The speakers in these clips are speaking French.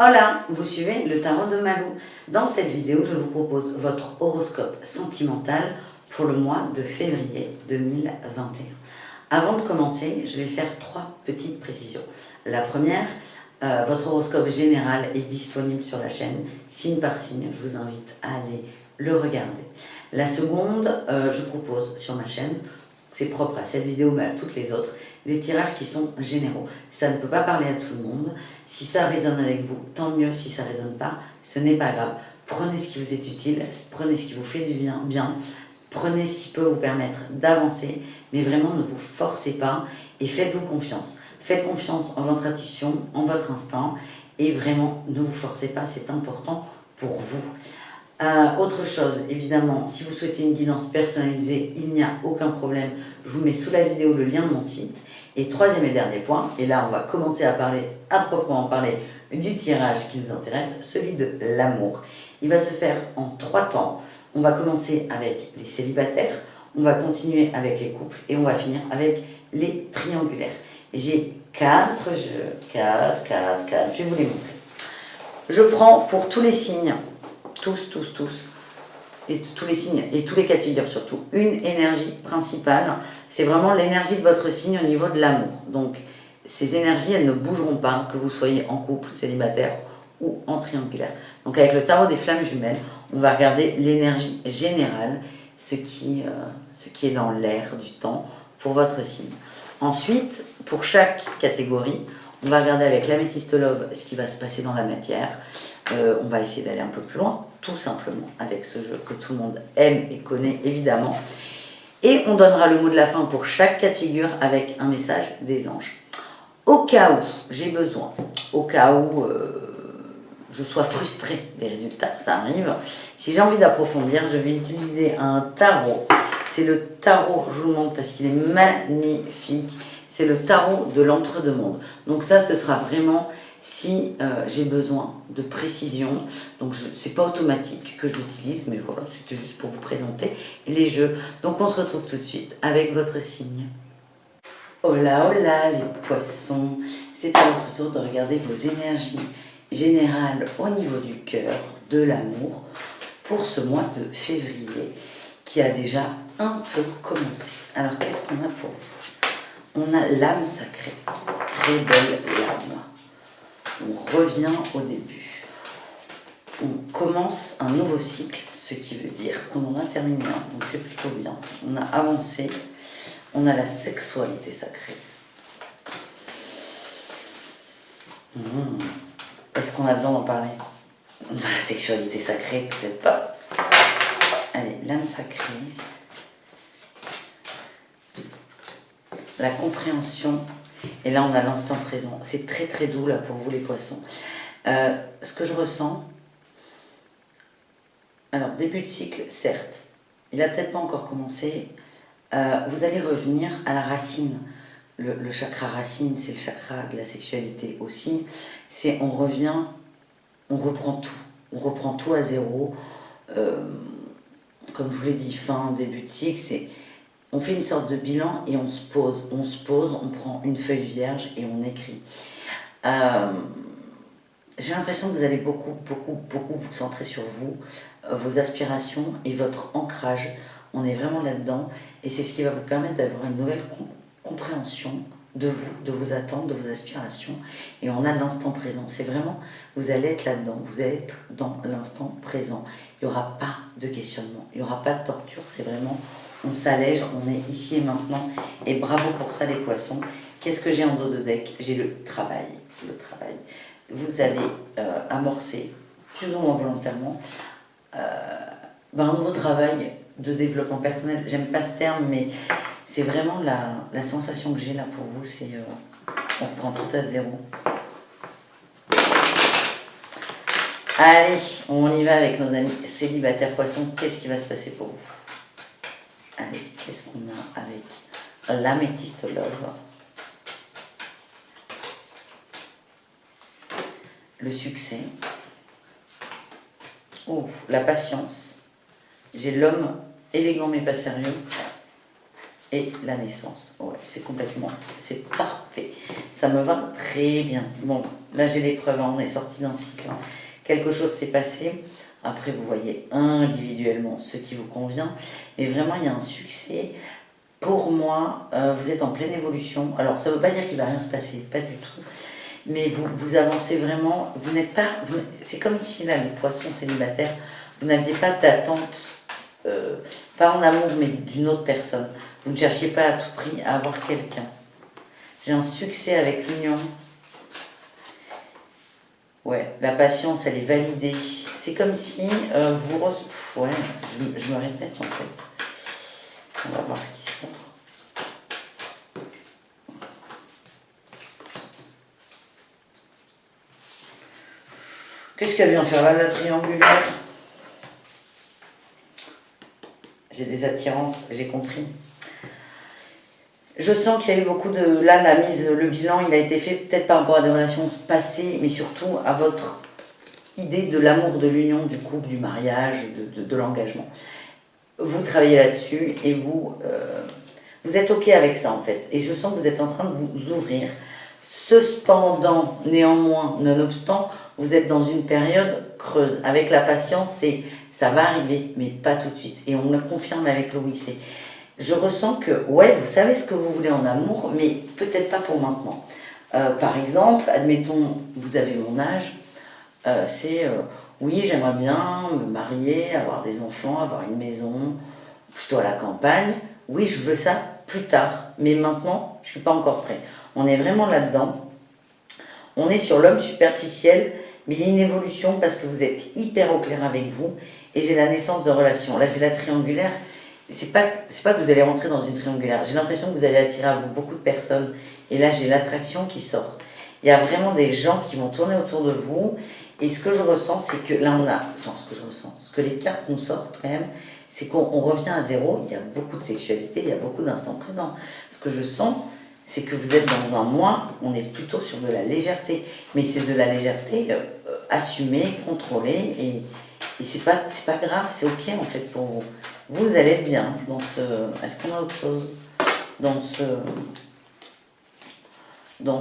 Hola, vous suivez le tarot de Malou. Dans cette vidéo, je vous propose votre horoscope sentimental pour le mois de février 2021. Avant de commencer, je vais faire 3 petites précisions. La première, votre horoscope général est disponible sur la chaîne, signe par signe. Je vous invite à aller le regarder. La seconde, je propose sur ma chaîne, c'est propre à cette vidéo mais à toutes les autres, des tirages qui sont généraux. Ça ne peut pas parler à tout le monde. Si ça résonne avec vous, tant mieux. Si ça ne résonne pas, ce n'est pas grave. Prenez ce qui vous est utile, prenez ce qui vous fait du bien, prenez ce qui peut vous permettre d'avancer, mais vraiment ne vous forcez pas et faites-vous confiance. Faites confiance en votre intuition, en votre instinct, et vraiment ne vous forcez pas, c'est important pour vous. Autre chose, évidemment, si vous souhaitez une guidance personnalisée, il n'y a aucun problème. Je vous mets sous la vidéo le lien de mon site. Et troisième et dernier point, et là on va commencer à proprement parler du tirage qui nous intéresse, celui de l'amour. Il va se faire en 3 temps. On va commencer avec les célibataires, on va continuer avec les couples et on va finir avec les triangulaires. J'ai 4 jeux, 4, je vais vous les montrer. Je prends pour tous les signes, tous, et tous les signes, et tous les cas de figure surtout, une énergie principale. C'est vraiment l'énergie de votre signe au niveau de l'amour. Donc, ces énergies, elles ne bougeront pas, que vous soyez en couple, célibataire ou en triangulaire. Donc, avec le tarot des flammes jumelles, on va regarder l'énergie générale, ce qui est dans l'air du temps pour votre signe. Ensuite, pour chaque catégorie, on va regarder avec l'améthyste love ce qui va se passer dans la matière. On va essayer d'aller un peu plus loin, tout simplement, avec ce jeu que tout le monde aime et connaît évidemment. Et on donnera le mot de la fin pour chaque cas de figure avec un message des anges. Au cas où j'ai besoin, au cas où je sois frustrée des résultats, ça arrive. Si j'ai envie d'approfondir, je vais utiliser un tarot. C'est le tarot, je vous le montre parce qu'il est magnifique. C'est le tarot de l'entre-deux-mondes. Donc ça, ce sera vraiment si j'ai besoin de précision. Donc c'est pas automatique que je l'utilise, mais voilà, c'était juste pour vous présenter les jeux. Donc on se retrouve tout de suite avec votre signe. Hola, hola les poissons. C'est à votre tour de regarder vos énergies générales au niveau du cœur, de l'amour, pour ce mois de février qui a déjà un peu commencé. Alors qu'est-ce qu'on a pour vous? On a l'âme sacrée, très belle lame. On revient au début. On commence un nouveau cycle, ce qui veut dire qu'on en a terminé un, donc c'est plutôt bien. On a avancé, on a la sexualité sacrée. Est-ce qu'on a besoin d'en parler? La sexualité sacrée, peut-être pas. Allez, l'âme sacrée. La compréhension. Et là, on a l'instant présent. C'est très très doux là pour vous les poissons. Ce que je ressens, alors début de cycle, certes, il n'a peut-être pas encore commencé. Vous allez revenir à la racine. Le chakra racine, c'est le chakra de la sexualité aussi. C'est on revient, on reprend tout. On reprend tout à zéro. Comme je vous l'ai dit, fin, début de cycle, c'est... On fait une sorte de bilan et on se pose, on prend une feuille vierge et on écrit. J'ai l'impression que vous allez beaucoup vous centrer sur vous, vos aspirations et votre ancrage. On est vraiment là-dedans et c'est ce qui va vous permettre d'avoir une nouvelle compréhension de vous, de vos attentes, de vos aspirations. Et on a l'instant présent. C'est vraiment, vous allez être là-dedans, vous allez être dans l'instant présent. Il n'y aura pas de questionnement, il n'y aura pas de torture, c'est vraiment... On s'allège, on est ici et maintenant. Et bravo pour ça les poissons. Qu'est-ce que j'ai en dos de deck? J'ai le travail. Vous allez amorcer, plus ou moins volontairement, un nouveau travail de développement personnel. J'aime pas ce terme, mais c'est vraiment la sensation que j'ai là pour vous. C'est on reprend tout à zéro. Allez, on y va avec nos amis célibataires poissons. Qu'est-ce qui va se passer pour vous? Allez, qu'est-ce qu'on a avec l'améthyste love? Le succès. Oh, la patience. J'ai l'homme élégant mais pas sérieux. et la naissance. Ouais, c'est parfait. Ça me va très bien. Bon, là j'ai les preuves, hein, on est sorti d'un cycle. Hein. Quelque chose s'est passé. Après, vous voyez individuellement ce qui vous convient. Mais vraiment, il y a un succès. Pour moi, vous êtes en pleine évolution. Alors, ça ne veut pas dire qu'il ne va rien se passer, pas du tout. Mais vous avancez vraiment. Vous n'êtes pas... c'est comme si, là, les poissons célibataires, vous n'aviez pas d'attente, pas en amour, mais d'une autre personne. Vous ne cherchiez pas à tout prix à avoir quelqu'un. J'ai un succès avec l'union. Ouais, la patience, elle est validée. C'est comme si ouais, je me répète en fait. On va voir ce qui sort. Qu'est-ce qu'elle vient faire là, la triangulaire? J'ai des attirances, j'ai compris. Je sens qu'il y a eu beaucoup de... Là, le bilan, il a été fait peut-être par rapport à des relations passées, mais surtout à votre idée de l'amour, de l'union, du couple, du mariage, de l'engagement. Vous travaillez là-dessus et vous êtes OK avec ça, en fait. Et je sens que vous êtes en train de vous ouvrir. Cependant, néanmoins, nonobstant, vous êtes dans une période creuse. Avec la patience, ça va arriver, mais pas tout de suite. Et on le confirme avec Louis. Je ressens que, ouais, vous savez ce que vous voulez en amour, mais peut-être pas pour maintenant. Par exemple, admettons, vous avez mon âge, oui, j'aimerais bien me marier, avoir des enfants, avoir une maison, plutôt à la campagne. Oui, je veux ça plus tard, mais maintenant, je ne suis pas encore prêt. On est vraiment là-dedans. On est sur l'homme superficiel, mais il y a une évolution parce que vous êtes hyper au clair avec vous et j'ai la naissance de relations. Là, j'ai la triangulaire. C'est pas que vous allez rentrer dans une triangulaire. J'ai l'impression que vous allez attirer à vous beaucoup de personnes. Et là, j'ai l'attraction qui sort. Il y a vraiment des gens qui vont tourner autour de vous. Et ce que je ressens, c'est que là, ce que les cartes nous sortent quand même, c'est qu'on revient à zéro. Il y a beaucoup de sexualité, il y a beaucoup d'instants présents. Ce que je sens, c'est que vous êtes dans un mois, on est plutôt sur de la légèreté. Mais c'est de la légèreté assumée, contrôlée. Et c'est pas grave, c'est OK en fait pour vous. Vous allez être bien dans ce... Est-ce qu'on a autre chose dans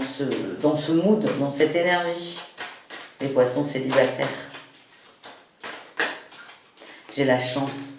ce mood, dans cette énergie? Les poissons célibataires. J'ai la chance.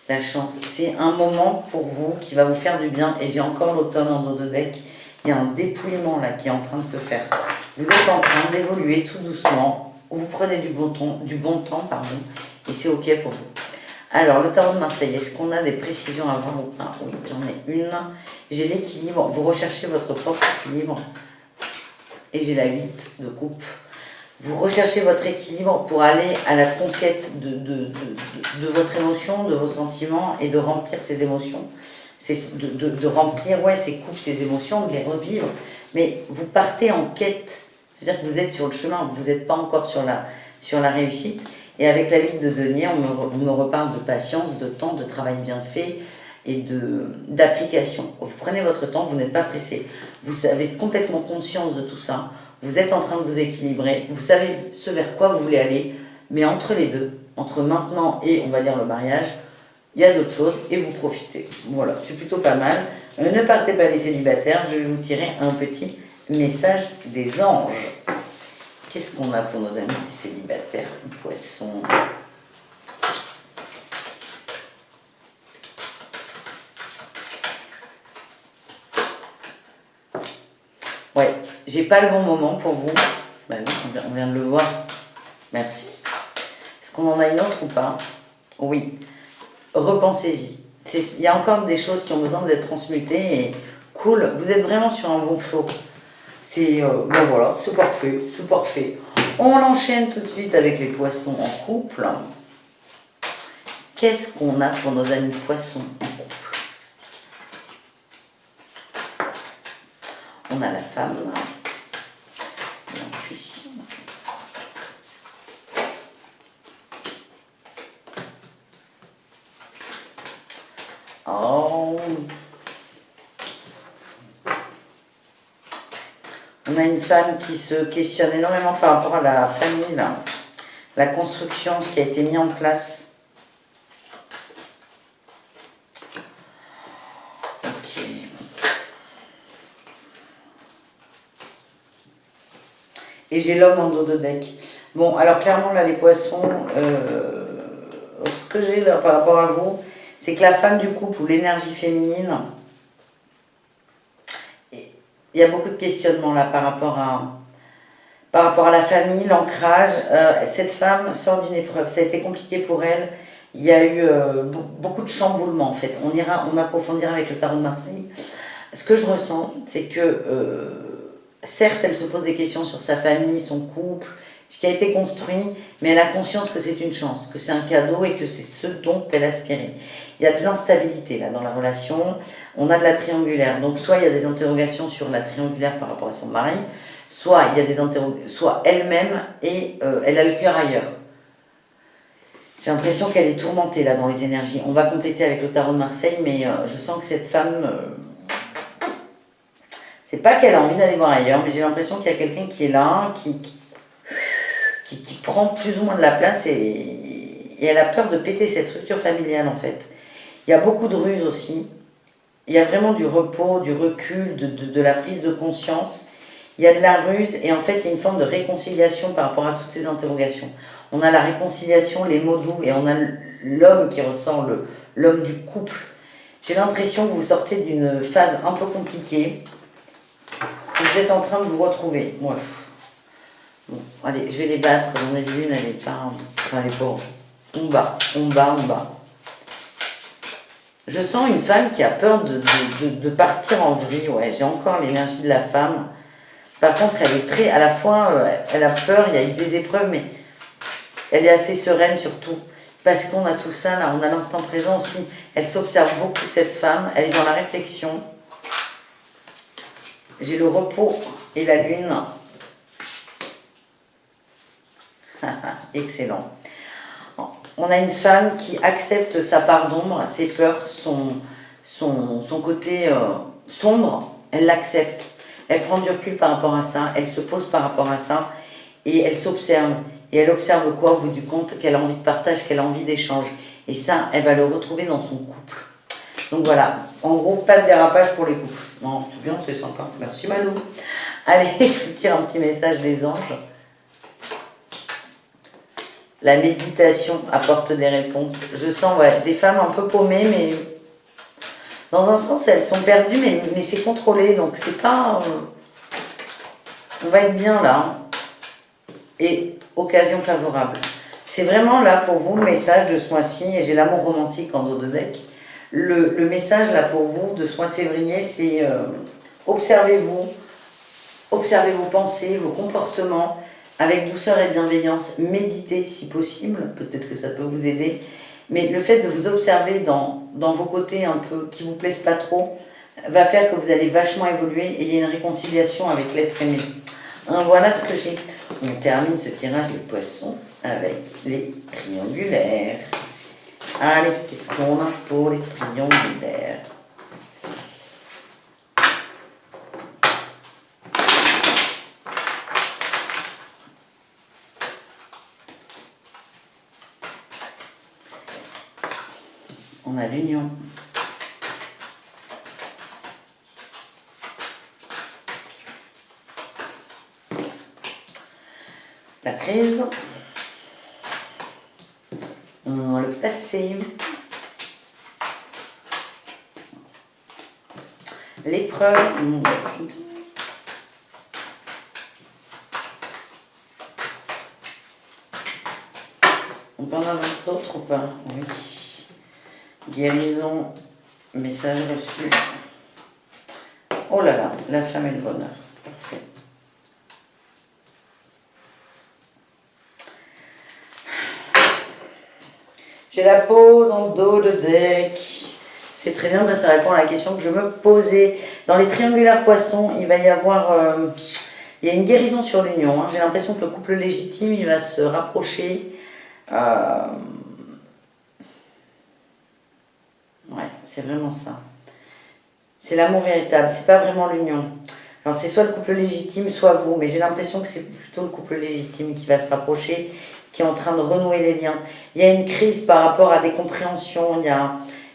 La chance. C'est un moment pour vous qui va vous faire du bien. Et j'ai encore l'automne en dos de deck. Il y a un dépouillement là qui est en train de se faire. Vous êtes en train d'évoluer tout doucement. Vous prenez du bon temps, et c'est OK pour vous. Alors, le tarot de Marseille, est-ce qu'on a des précisions à voir ou pas? Oui, j'en ai une. J'ai l'équilibre. Vous recherchez votre propre équilibre. Et j'ai la 8 de coupe. Vous recherchez votre équilibre pour aller à la conquête de votre émotion, de vos sentiments et de remplir ces émotions. C'est de remplir ces coupes, ces émotions, de les revivre. Mais vous partez en quête. C'est-à-dire que vous êtes sur le chemin, vous n'êtes pas encore sur la réussite. Et avec la 8 de denier, on me reparle de patience, de temps, de travail bien fait et d'application. Vous prenez votre temps, vous n'êtes pas pressé. Vous avez complètement conscience de tout ça. Vous êtes en train de vous équilibrer. Vous savez ce vers quoi vous voulez aller. Mais entre les deux, entre maintenant et, on va dire, le mariage, il y a d'autres choses et vous profitez. Voilà, c'est plutôt pas mal. Ne partez pas les célibataires. Je vais vous tirer un petit message des anges. Qu'est-ce qu'on a pour nos amis célibataires, poissons? Ouais, j'ai pas le bon moment pour vous. Bah oui, on vient de le voir. Merci. Est-ce qu'on en a une autre ou pas? Oui. Repensez-y. Il y a encore des choses qui ont besoin d'être transmutées et cool. Vous êtes vraiment sur un bon flow. Bon voilà, c'est parfait, c'est parfait. On enchaîne tout de suite avec les poissons en couple. Qu'est-ce qu'on a pour nos amis poissons en couple? On a la femme, l'intuition. Oh. On a une femme qui se questionne énormément par rapport à la famille, là. La construction, ce qui a été mis en place. Et j'ai l'homme en dos de deck. Bon, alors clairement, là, les poissons, ce que j'ai là par rapport à vous, c'est que la femme du couple ou l'énergie féminine, il y a beaucoup de questionnements là par rapport à la famille, l'ancrage. Cette femme sort d'une épreuve, ça a été compliqué pour elle. Il y a eu beaucoup de chamboulements en fait. On approfondira avec le tarot de Marseille. Ce que je ressens, c'est que certes, elle se pose des questions sur sa famille, son couple, ce qui a été construit, mais elle a conscience que c'est une chance, que c'est un cadeau et que c'est ce dont elle aspirait. Il y a de l'instabilité là dans la relation, on a de la triangulaire. Donc soit il y a des interrogations sur la triangulaire par rapport à son mari, soit il y a des soit elle-même et elle a le cœur ailleurs. J'ai l'impression qu'elle est tourmentée là dans les énergies. On va compléter avec le tarot de Marseille, mais je sens que cette femme, c'est pas qu'elle a envie d'aller voir ailleurs, mais j'ai l'impression qu'il y a quelqu'un qui est là, qui prend plus ou moins de la place et elle a peur de péter cette structure familiale en fait. Il y a beaucoup de ruses aussi. Il y a vraiment du repos, du recul, de la prise de conscience. Il y a de la ruse et en fait il y a une forme de réconciliation par rapport à toutes ces interrogations. On a la réconciliation, les mots doux et on a l'homme qui ressort, l'homme du couple. J'ai l'impression que vous sortez d'une phase un peu compliquée. Vous êtes en train de vous retrouver. Ouais. Bon, allez, je vais les battre. J'en ai vu une, elle est pas... Enfin, elle est pauvre. On bat. Je sens une femme qui a peur de partir en vrille. Ouais, j'ai encore l'énergie de la femme. Par contre, elle est très... À la fois, elle a peur, il y a eu des épreuves, mais elle est assez sereine surtout. Parce qu'on a tout ça, là, on a l'instant présent aussi. Elle s'observe beaucoup, cette femme. Elle est dans la réflexion. J'ai le repos et la lune. Excellent. On a une femme qui accepte sa part d'ombre, ses peurs, son côté sombre. Elle l'accepte. Elle prend du recul par rapport à ça. Elle se pose par rapport à ça. Et elle s'observe. Et elle observe quoi au bout du compte? Qu'elle a envie de partage, qu'elle a envie d'échange. Et ça, elle va le retrouver dans son couple. Donc voilà, en gros, pas de dérapage pour les couples. Non, c'est bien, c'est sympa. Merci Malou. Allez, je vous tire un petit message des anges. La méditation apporte des réponses. Je sens voilà, des femmes un peu paumées, mais dans un sens, elles sont perdues, mais c'est contrôlé. Donc c'est pas... on va être bien là. Et occasion favorable. C'est vraiment là pour vous le message de ce mois-ci. Et j'ai l'amour romantique en dos de deck. Le message là pour vous de ce mois de février, c'est observez-vous, observez vos pensées, vos comportements avec douceur et bienveillance. Méditez si possible, peut-être que ça peut vous aider. Mais le fait de vous observer dans vos côtés un peu qui ne vous plaisent pas trop va faire que vous allez vachement évoluer et il y a une réconciliation avec l'être aimé. Hein, voilà ce que j'ai. On termine ce tirage des poissons avec les triangulaires. Allez, qu'est-ce qu'on a pour les triangulaires? On a l'union. La crise. Le passé. L'épreuve. On peut en avoir d'autres ou pas? Oui. Guérison. Message reçu. Oh là là, la femme et le bonheur. Parfait. J'ai la pause en dos de deck. C'est très bien, ça répond à la question que je me posais. Dans les triangulaires poissons, il va y avoir... il y a une guérison sur l'union. Hein. J'ai l'impression que le couple légitime, il va se rapprocher. Ouais, c'est vraiment ça. C'est l'amour véritable, c'est pas vraiment l'union. Alors c'est soit le couple légitime, soit vous. Mais j'ai l'impression que c'est plutôt le couple légitime qui va se rapprocher, qui est en train de renouer les liens. Il y a une crise par rapport à des compréhensions,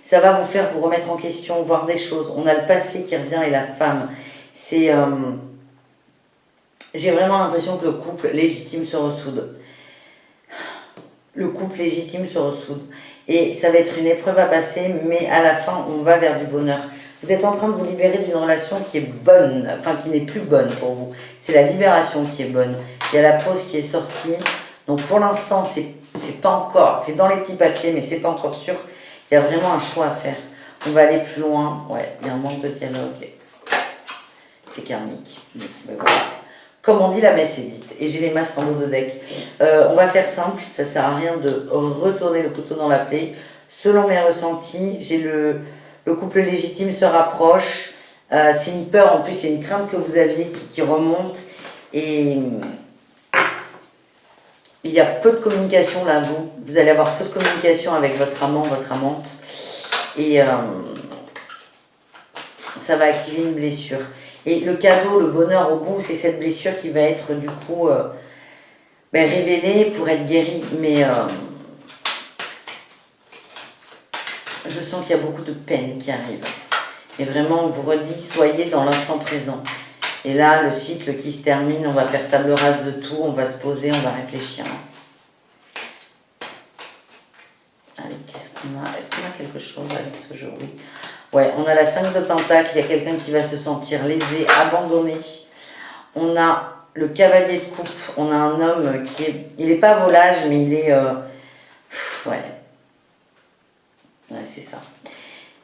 ça va vous faire vous remettre en question, voir des choses. On a le passé qui revient et la femme. J'ai J'ai vraiment l'impression que le couple légitime se ressoude. Le couple légitime se ressoude. Et ça va être une épreuve à passer, mais à la fin, on va vers du bonheur. Vous êtes en train de vous libérer d'une relation qui est bonne, enfin qui n'est plus bonne pour vous. C'est la libération qui est bonne. Il y a la pause qui est sortie. Donc pour l'instant, c'est pas encore, c'est dans les petits papiers, mais c'est pas encore sûr. Il y a vraiment un choix à faire. On va aller plus loin. Ouais, il y a un manque de dialogue. C'est karmique. Mais voilà. Comme on dit, la messe est dite. Et j'ai les masques en dos de deck. On va faire simple. Ça sert à rien de retourner le couteau dans la plaie. Selon mes ressentis, j'ai le couple légitime se rapproche. C'est une peur, en plus, c'est une crainte que vous aviez qui remonte. Et il y a peu de communication là, vous allez avoir peu de communication avec votre amant, votre amante. Et ça va activer une blessure. Et le cadeau, le bonheur au bout, c'est cette blessure qui va être du coup révélée pour être guérie. Mais je sens qu'il y a beaucoup de peine qui arrive. Et vraiment, on vous redit, soyez dans l'instant présent. Et là, le cycle qui se termine, on va faire table rase de tout, on va se poser, on va réfléchir. Allez, qu'est-ce qu'on a? Est-ce qu'on a quelque chose avec ce jeu? Oui. Ouais, on a la 5 de Pentacle, il y a quelqu'un qui va se sentir lésé, abandonné. On a le cavalier de coupe, on a un homme qui est... Il n'est pas volage, mais il est... ouais, c'est ça.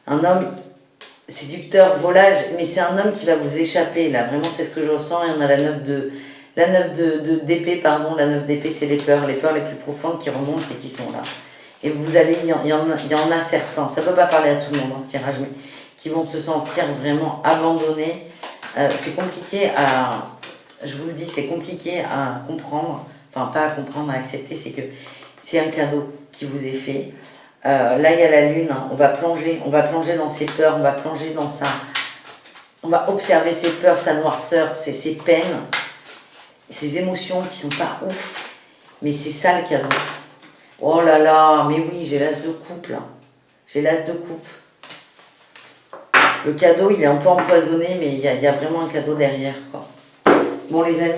Un homme séducteur, volage, mais c'est un homme qui va vous échapper, là. Vraiment, c'est ce que je ressens. Et on a la 9 d'épée, pardon. La 9 d'épée, c'est les peurs les plus profondes qui remontent et qui sont là. Et vous allez, il y en a certains, ça ne peut pas parler à tout le monde dans ce tirage, mais qui vont se sentir vraiment abandonnés. C'est compliqué à, je vous le dis, c'est compliqué à comprendre, enfin pas à comprendre, à accepter, c'est que c'est un cadeau qui vous est fait. Là, il y a la lune, hein, on va plonger dans ses peurs, on va plonger dans ça. On va observer ses peurs, sa noirceur, ses peines, ses émotions qui sont pas ouf, mais c'est ça le cadeau. Oh là là, mais oui, j'ai l'as de coupe là. J'ai l'as de coupe. Le cadeau, il est un peu empoisonné, mais il y a vraiment un cadeau derrière, quoi. Bon, les amis,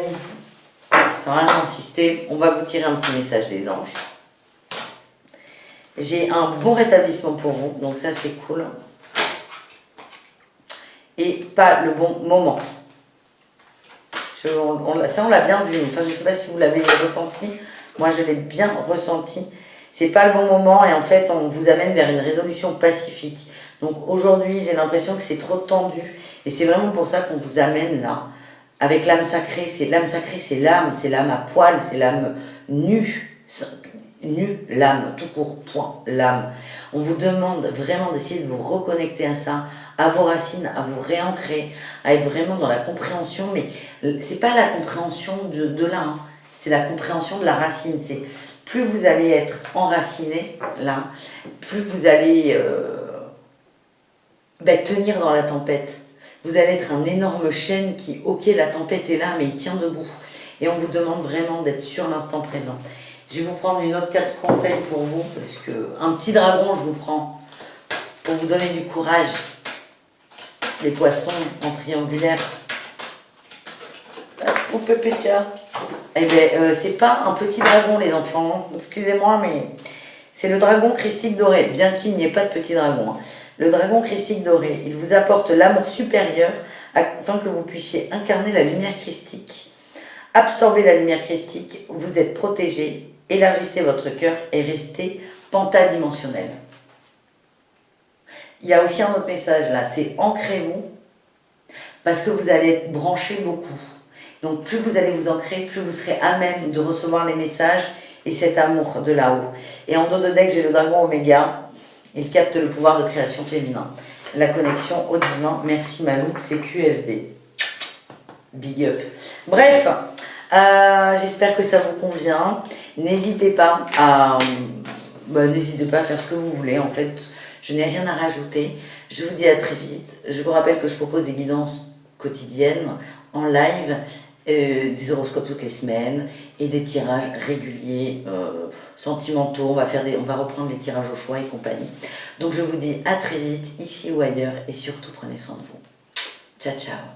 sans rien insister, on va vous tirer un petit message des anges. J'ai un bon rétablissement pour vous, donc ça, c'est cool. Et pas le bon moment. Ça, on l'a bien vu. Enfin, je ne sais pas si vous l'avez ressenti. Moi, je l'ai bien ressenti. C'est pas le bon moment et en fait, on vous amène vers une résolution pacifique. Donc aujourd'hui, j'ai l'impression que c'est trop tendu et c'est vraiment pour ça qu'on vous amène là avec l'âme sacrée. L'âme sacrée, c'est l'âme à poil, c'est l'âme nue, l'âme, tout court, point, l'âme. On vous demande vraiment d'essayer de vous reconnecter à ça, à vos racines, à vous réancrer, à être vraiment dans la compréhension, mais c'est pas la compréhension de là, hein. C'est la compréhension de la racine. C'est plus vous allez être enraciné là, plus vous allez tenir dans la tempête. Vous allez être un énorme chêne qui, ok, la tempête est là, mais il tient debout. Et on vous demande vraiment d'être sur l'instant présent. Je vais vous prendre une autre carte conseil pour vous, parce que un petit dragon, je vous prends pour vous donner du courage. Les poissons en triangulaire. Ou Pépétia. Eh bien, c'est pas un petit dragon, les enfants. Excusez-moi, mais c'est le dragon christique doré, bien qu'il n'y ait pas de petit dragon. Hein. Le dragon christique doré, il vous apporte l'amour supérieur afin que vous puissiez incarner la lumière christique. Absorbez la lumière christique, vous êtes protégé, élargissez votre cœur et restez pentadimensionnel. Il y a aussi un autre message là, c'est ancrez-vous parce que vous allez être branché beaucoup. Donc plus vous allez vous ancrer, plus vous serez à même de recevoir les messages et cet amour de là-haut. Et en dos de deck, j'ai le dragon Oméga. Il capte le pouvoir de création féminin. La connexion au divin. Merci Malou, c'est QFD. Big up. Bref, j'espère que ça vous convient. N'hésitez pas à faire ce que vous voulez. En fait, je n'ai rien à rajouter. Je vous dis à très vite. Je vous rappelle que je propose des guidances quotidiennes en live. Des horoscopes toutes les semaines et des tirages réguliers sentimentaux, on va reprendre les tirages au choix et compagnie. Donc je vous dis à très vite, ici ou ailleurs, et surtout prenez soin de vous. Ciao ciao.